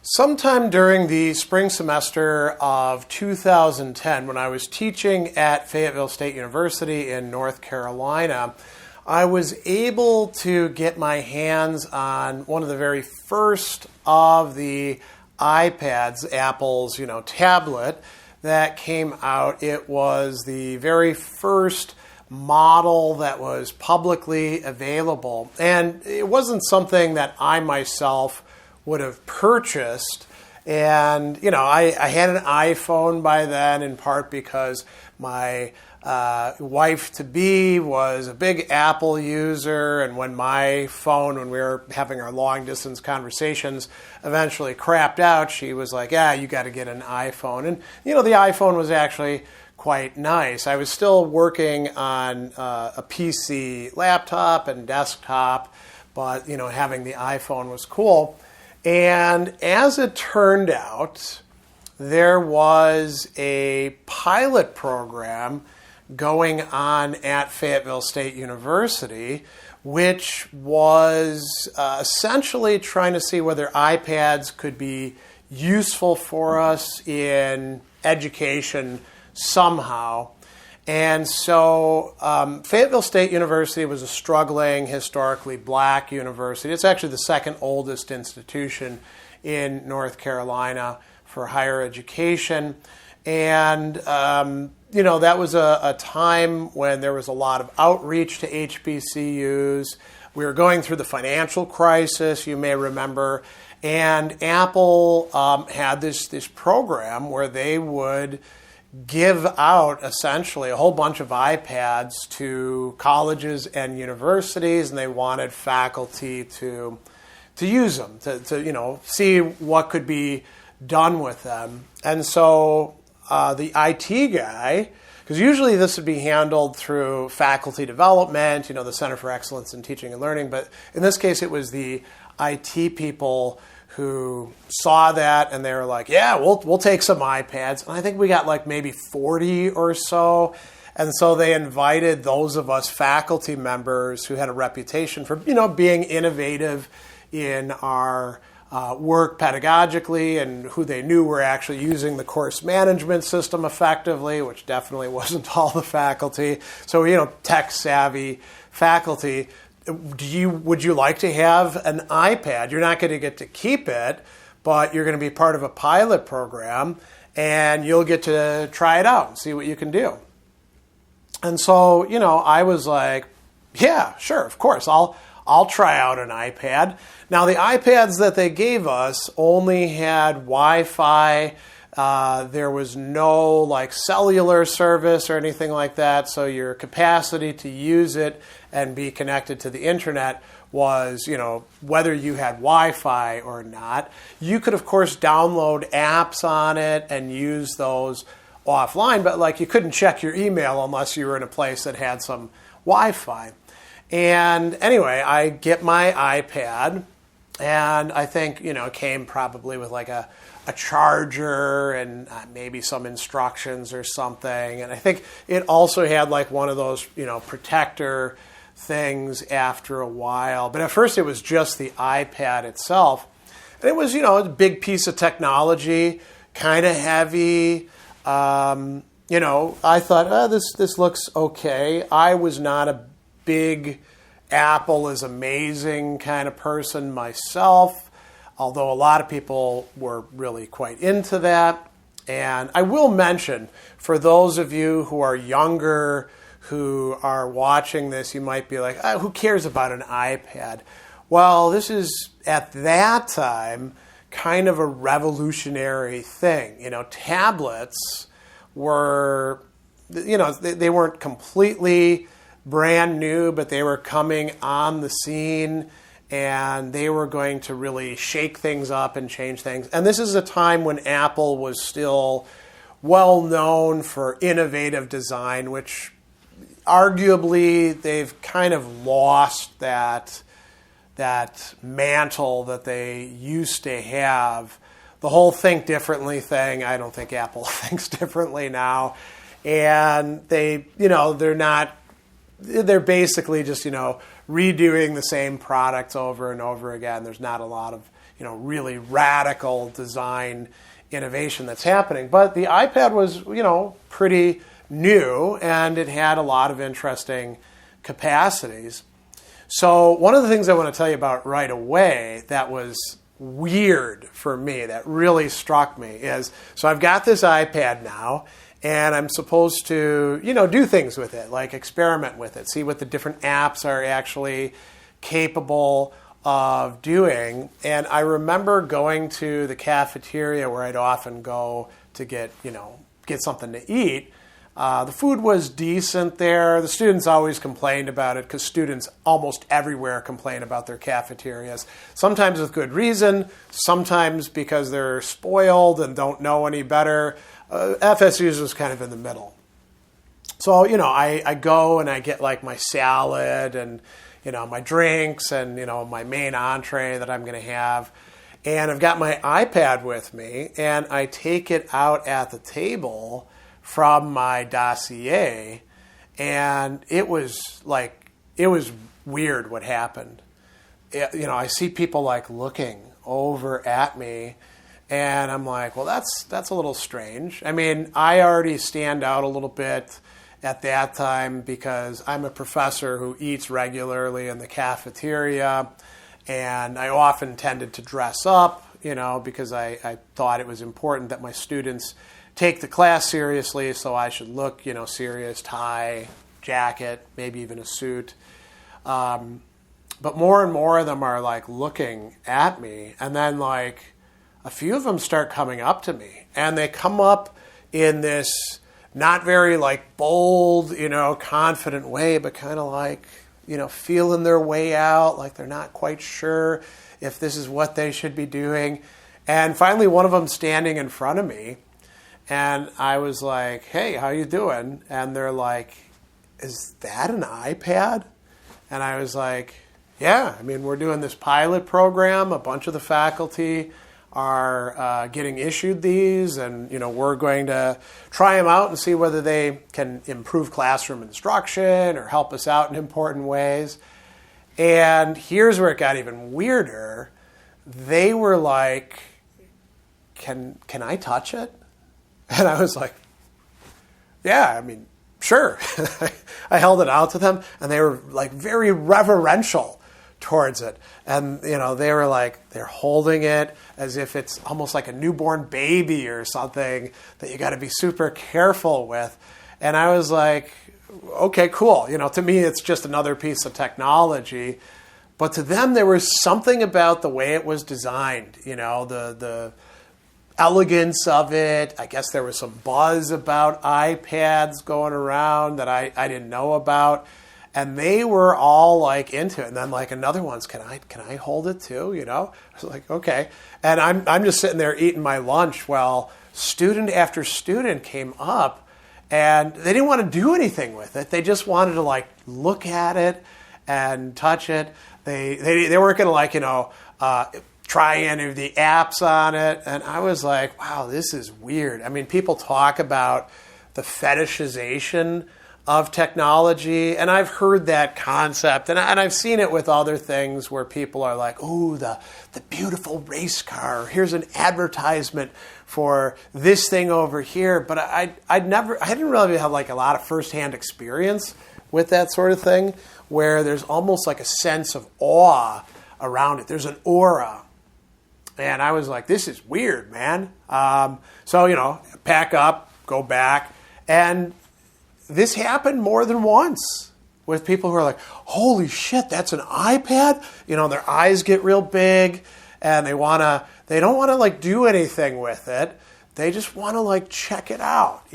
Sometime during the spring semester of 2010, when I was teaching at Fayetteville State University in North Carolina, I was able to get my hands on one of the very first of the iPads, Apple's, tablet that came out. It was the very first model that was publicly available. And it wasn't something that I myself would have purchased. And, I had an iPhone by then, in part because my wife-to-be was a big Apple user, and when my phone, when we were having our long-distance conversations, eventually crapped out, she was like, you got to get an iPhone. And, the iPhone was actually quite nice. I was still working on a PC laptop and desktop, but, having the iPhone was cool. And as it turned out, there was a pilot program going on at Fayetteville State University, which was essentially trying to see whether iPads could be useful for us in education somehow. And so Fayetteville State University was a struggling, historically black university. It's actually the second oldest institution in North Carolina for higher education. And, that was a time when there was a lot of outreach to HBCUs. We were going through the financial crisis, you may remember. And Apple had this program where they would give out essentially a whole bunch of iPads to colleges and universities, and they wanted faculty to use them, to see what could be done with them. And so the IT guy, because usually this would be handled through faculty development, the Center for Excellence in Teaching and Learning, but in this case it was the IT people who saw that, and they were like, we'll take some iPads. And I think we got maybe 40 or so. And so they invited those of us faculty members who had a reputation for, being innovative in our work pedagogically, and who they knew were actually using the course management system effectively, which definitely wasn't all the faculty. So, tech-savvy faculty. Would you like to have an iPad? You're not going to get to keep it, but you're going to be part of a pilot program, and you'll get to try it out and see what you can do. And so, I was like, yeah, sure, of course, I'll try out an iPad. Now, the iPads that they gave us only had Wi-Fi. There was no cellular service or anything like that, so your capacity to use it and be connected to the internet was, whether you had Wi-Fi or not. You could, of course, download apps on it and use those offline, but you couldn't check your email unless you were in a place that had some Wi-Fi. And anyway, I get my iPad, and I think, it came probably with a charger and maybe some instructions or something. And I think it also had one of those, protector things after a while. But at first it was just the iPad itself. And it was, a big piece of technology, kind of heavy. I thought, this looks okay. I was not a big Apple is amazing kind of person myself, although a lot of people were really quite into that. And I will mention, for those of you who are younger, who are watching this, you might be like, who cares about an iPad? Well, this is, at that time, kind of a revolutionary thing. Tablets were, they weren't completely brand new, but they were coming on the scene, and they were going to really shake things up and change things. And this is a time when Apple was still well known for innovative design, which arguably they've kind of lost that mantle that they used to have. The whole think differently thing, I don't think Apple thinks differently now. And they're basically just, redoing the same products over and over again. There's not a lot of really radical design innovation that's happening. But the iPad was, pretty new, and it had a lot of interesting capacities. So one of the things I want to tell you about right away that was weird for me, that really struck me, is, so I've got this iPad now, and I'm supposed to, do things with it, like experiment with it, see what the different apps are actually capable of doing. And I remember going to the cafeteria where I'd often go to get something to eat. The food was decent there. The students always complained about it, because students almost everywhere complain about their cafeterias. Sometimes with good reason, sometimes because they're spoiled and don't know any better. FSU's was kind of in the middle. So, I go and I get like my salad and, my drinks and, my main entree that I'm going to have. And I've got my iPad with me, and I take it out at the table from my dossier, and it was weird what happened. I see people like looking over at me, and I'm like, well, that's a little strange. I mean, I already stand out a little bit at that time because I'm a professor who eats regularly in the cafeteria, and I often tended to dress up, because I thought it was important that my students take the class seriously, so I should look, serious, tie, jacket, maybe even a suit. But more and more of them are like looking at me, and then like a few of them start coming up to me, and they come up in this not very like bold, confident way, but kind of like, feeling their way out, like they're not quite sure if this is what they should be doing. And finally, one of them standing in front of me, and I was like, hey, how you doing? And they're like, is that an iPad? And I was like, yeah, we're doing this pilot program. A bunch of the faculty are getting issued these, and we're going to try them out and see whether they can improve classroom instruction or help us out in important ways. And here's where it got even weirder. They were like, can I touch it? And I was like, yeah, sure. I held it out to them, and they were like very reverential towards it. And, they were like, they're holding it as if it's almost like a newborn baby or something that you got to be super careful with. And I was like, okay, cool. To me, it's just another piece of technology. But to them, there was something about the way it was designed, the elegance of it. I guess there was some buzz about iPads going around that I didn't know about. And they were all like into it. And then like another one's, can I hold it too? I was like, okay. And I'm just sitting there eating my lunch while student after student came up, and they didn't want to do anything with it. They just wanted to like look at it and touch it. They weren't going to try any of the apps on it. And I was like, wow, this is weird. People talk about the fetishization of technology, and I've heard that concept, and I've seen it with other things where people are like, ooh, the beautiful race car, here's an advertisement for this thing over here. But I didn't really have like a lot of firsthand experience with that sort of thing, where there's almost like a sense of awe around it. There's an aura. And I was like, this is weird, man. So, pack up, go back. And this happened more than once with people who are like, holy shit, that's an iPad? Their eyes get real big, and they don't want to like do anything with it. They just want to like check it out,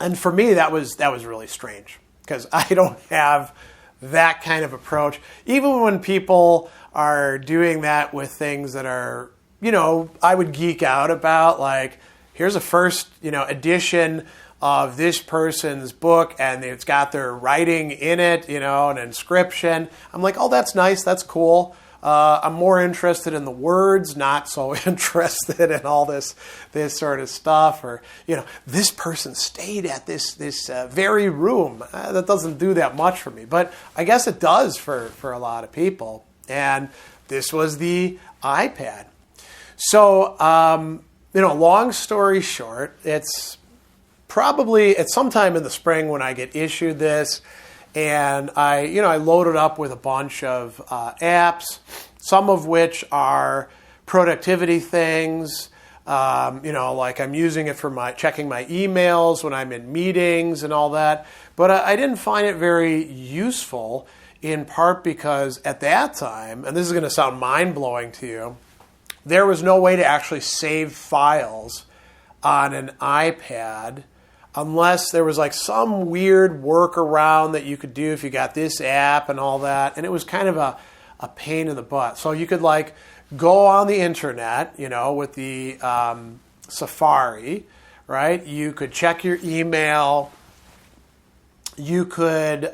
And for me, that was really strange, because I don't have that kind of approach. Even when people are doing that with things that are, I would geek out about, like, here's a first, edition of this person's book, and it's got their writing in it, an inscription. I'm like, oh, that's nice, that's cool. I'm more interested in the words, not so interested in all this sort of stuff. Or, this person stayed at this very room. That doesn't do that much for me, but I guess it does for a lot of people. And this was the iPad. So, long story short, it's sometime in the spring when I get issued this, and I load it up with a bunch of apps, some of which are productivity things. Like I'm using it for checking my emails when I'm in meetings and all that. But I didn't find it very useful, in part because at that time, and this is going to sound mind-blowing to you, there was no way to actually save files on an iPad unless there was like some weird workaround that you could do if you got this app and all that. And it was kind of a pain in the butt. So you could like go on the internet, with the Safari, right? You could check your email. You could,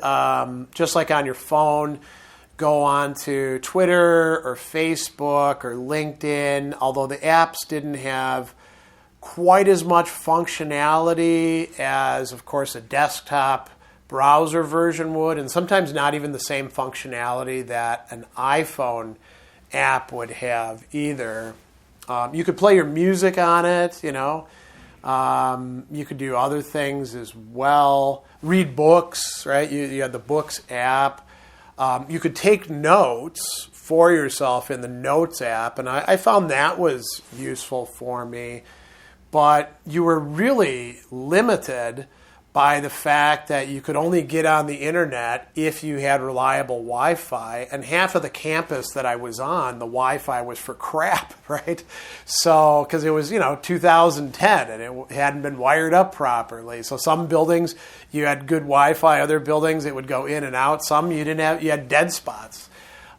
just like on your phone, go on to Twitter or Facebook or LinkedIn, although the apps didn't have quite as much functionality as, of course, a desktop browser version would, and sometimes not even the same functionality that an iPhone app would have either. You could play your music on it, you could do other things as well. Read books, right? You had the Books app. You could take notes for yourself in the Notes app, and I found that was useful for me. But you were really limited by the fact that you could only get on the internet if you had reliable Wi-Fi, and half of the campus that I was on, the Wi-Fi was for crap, right? So, because it was, 2010 and it hadn't been wired up properly. So some buildings you had good Wi-Fi, other buildings it would go in and out. Some you didn't have, you had dead spots.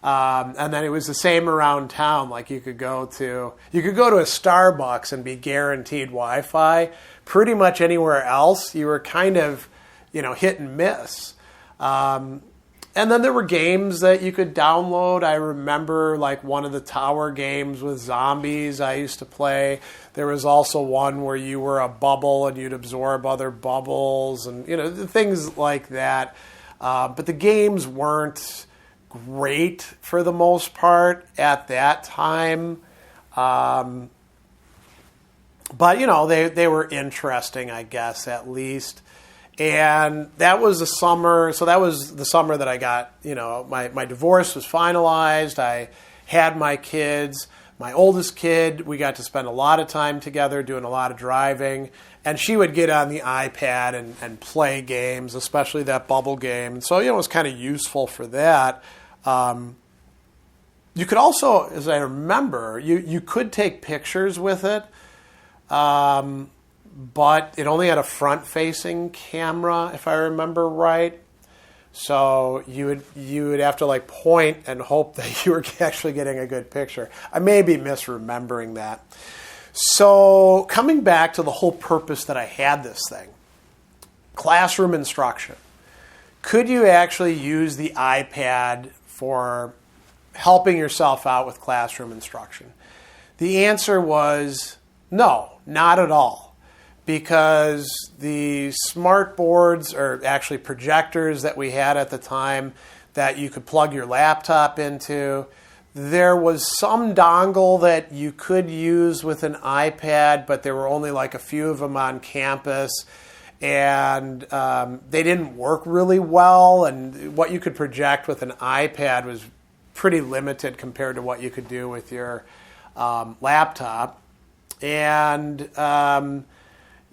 And then it was the same around town. Like you could go to a Starbucks and be guaranteed Wi-Fi. Pretty much anywhere else, you were kind of, hit and miss. And then there were games that you could download. I remember like one of the tower games with zombies I used to play. There was also one where you were a bubble and you'd absorb other bubbles and, things like that. But the games weren't great for the most part at that time. But, they were interesting, I guess, at least. And that was the summer. So that was the summer that I got, my divorce was finalized. I had my kids. My oldest kid, we got to spend a lot of time together doing a lot of driving. And she would get on the iPad and play games, especially that bubble game. So, it was kind of useful for that. You could also, as I remember, you could take pictures with it. But it only had a front-facing camera, if I remember right. So you would have to like point and hope that you were actually getting a good picture. I may be misremembering that. So coming back to the whole purpose that I had this thing, classroom instruction. Could you actually use the iPad for helping yourself out with classroom instruction? The answer was no, not at all. Because the smart boards, or actually projectors that we had at the time that you could plug your laptop into, there was some dongle that you could use with an iPad, but there were only like a few of them on campus, and they didn't work really well, and what you could project with an iPad was pretty limited compared to what you could do with your laptop. And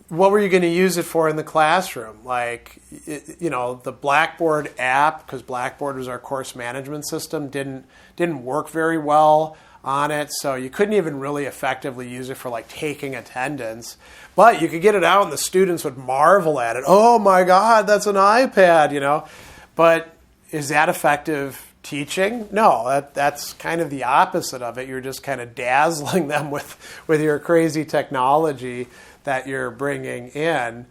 what were you going to use it for in the classroom? Like, the Blackboard app, because Blackboard was our course management system, didn't work very well on it, so you couldn't even really effectively use it for like taking attendance. But you could get it out and the students would marvel at it. Oh my God, that's an iPad, But is that effective teaching? No, that's kind of the opposite of it. You're just kind of dazzling them with your crazy technology that you're bringing in.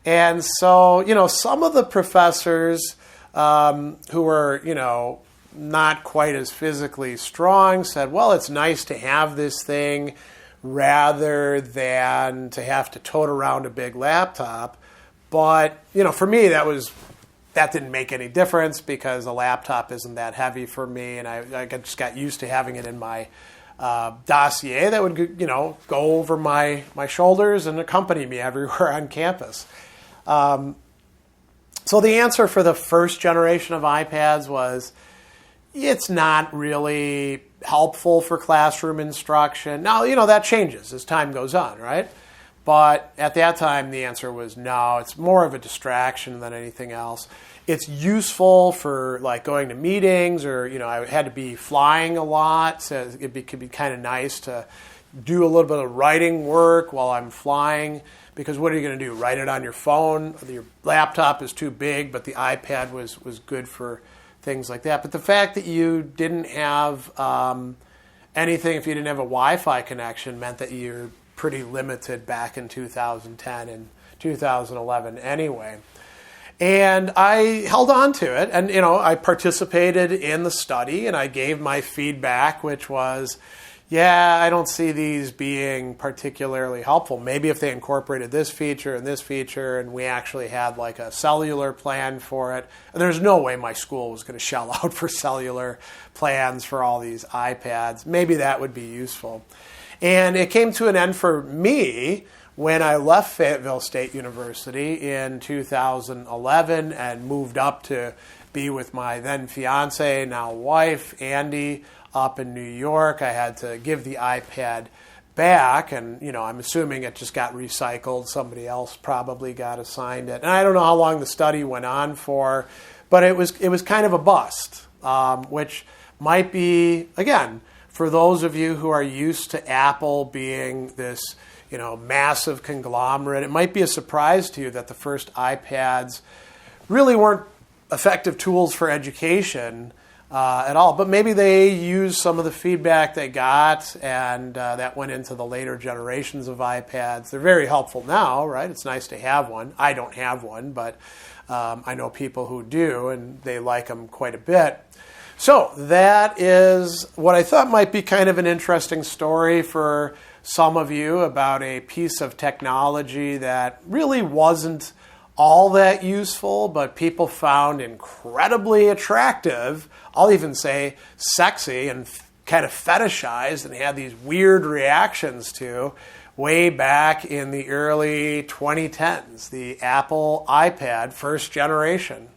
And so, some of the professors who were, not quite as physically strong said, well, it's nice to have this thing rather than to have to tote around a big laptop. But, for me, that was that didn't make any difference because a laptop isn't that heavy for me, and I just got used to having it in my dossier that would go over my shoulders and accompany me everywhere on campus. So the answer for the first generation of iPads was it's not really helpful for classroom instruction. Now, that changes as time goes on, right? But at that time, the answer was no. It's more of a distraction than anything else. It's useful for like going to meetings, or I had to be flying a lot, so could be kind of nice to do a little bit of writing work while I'm flying. Because what are you going to do? Write it on your phone? Your laptop is too big, but the iPad was good for things like that. But the fact that you didn't have anything, if you didn't have a Wi-Fi connection, meant that you're pretty limited back in 2010 and 2011 anyway. And I held on to it, and I participated in the study, and I gave my feedback, which was, I don't see these being particularly helpful. Maybe if they incorporated this feature, and we actually had like a cellular plan for it. And there's no way my school was going to shell out for cellular plans for all these iPads. Maybe that would be useful. And it came to an end for me when I left Fayetteville State University in 2011 and moved up to be with my then fiance, now wife, Andy, up in New York. I had to give the iPad back, and I'm assuming it just got recycled. Somebody else probably got assigned it. And I don't know how long the study went on for, but it was kind of a bust, which might be, again, for those of you who are used to Apple being this massive conglomerate, it might be a surprise to you that the first iPads really weren't effective tools for education at all. But maybe they used some of the feedback they got, and that went into the later generations of iPads. They're very helpful now, right? It's nice to have one. I don't have one, but I know people who do, and they like them quite a bit. So that is what I thought might be kind of an interesting story for some of you about a piece of technology that really wasn't all that useful, but people found incredibly attractive. I'll even say sexy and kind of fetishized and had these weird reactions to way back in the early 2010s, the Apple iPad first generation.